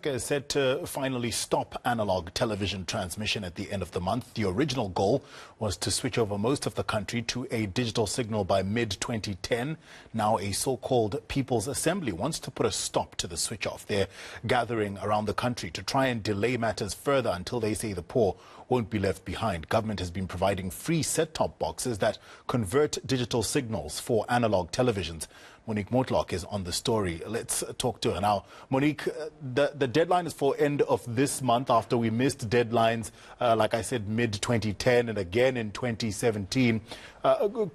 Is set to finally stop analog television transmission at the end of the month. The original goal was to switch over most of the country to a digital signal by mid-2010. Now a so-called People's Assembly wants to put a stop to the switch off. They're gathering around the country to try and delay matters further until they say the poor won't be left behind. Government has been providing free set-top boxes that convert digital signals for analog televisions. Monique Mortlock is on the story. Let's talk to her now. Monique, the deadline is for end of this month after we missed deadlines, like I said, mid-2010 and again in 2017.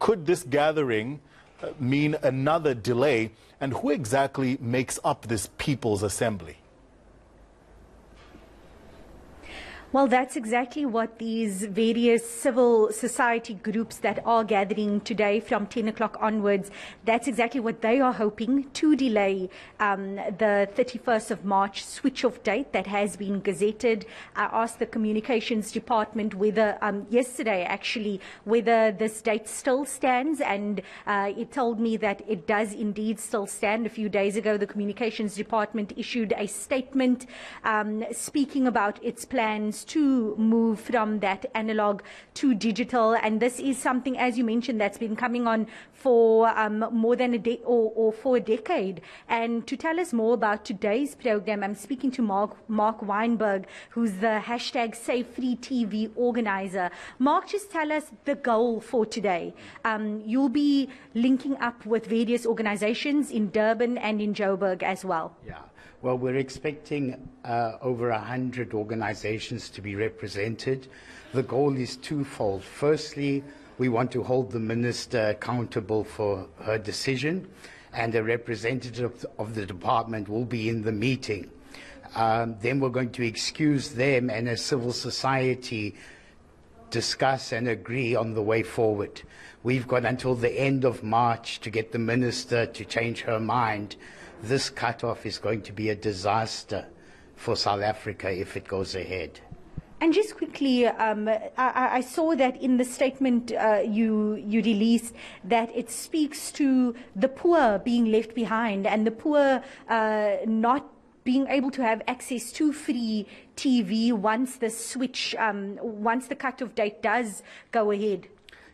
Could this gathering mean another delay? And who exactly makes up this People's Assembly? Well, that's exactly what these various civil society groups that are gathering today from 10 o'clock onwards, that's exactly what they are hoping to delay the 31st of March switch-off date that has been gazetted. I asked the communications department whether, yesterday actually, whether this date still stands, and it told me that it does indeed still stand. A few days ago, the communications department issued a statement speaking about its plans to move from that analog to digital, and this is something, as you mentioned, that's been coming on for more than or for a decade. And to tell us more about today's program, I'm speaking to Mark Weinberg, who's the hashtag Save Free TV organizer. Mark, just tell us the goal for today. You'll be linking up with various organizations in Durban and in Joburg as well. Yeah. Well, we're expecting over 100 organizations to be represented. The goal is twofold. Firstly, we want to hold the minister accountable for her decision, and a representative of the department will be in the meeting. Then we're going to excuse them and as civil society discuss and agree on the way forward. We've got until the end of March to get the minister to change her mind. This cutoff is going to be a disaster for South Africa if it goes ahead. And just quickly, I saw that in the statement you released that it speaks to the poor being left behind and the poor not being able to have access to free TV once the switch, once the cutoff date does go ahead.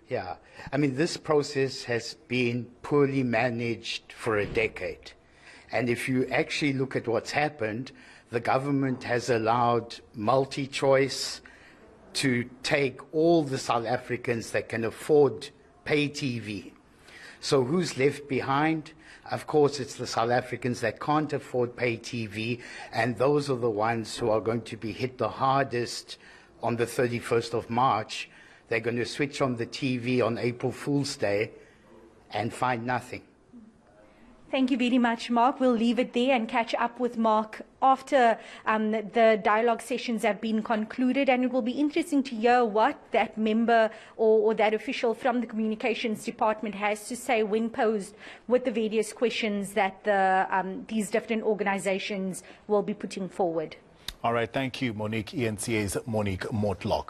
Yeah, I mean, this process has been poorly managed for a decade. And if you actually look at what's happened, the government has allowed multi-choice to take all the South Africans that can afford pay TV. So who's left behind? Of course, it's the South Africans that can't afford pay TV, and those are the ones who are going to be hit the hardest on the 31st of March. They're going to switch on the TV on April Fool's Day and find nothing. Thank you very much, Mark. We'll leave it there and catch up with Mark after the dialogue sessions have been concluded. And it will be interesting to hear what that member or that official from the communications department has to say when posed with the various questions that these different organizations will be putting forward. All right. Thank you, Monique. eNCA's Monique Mortlock.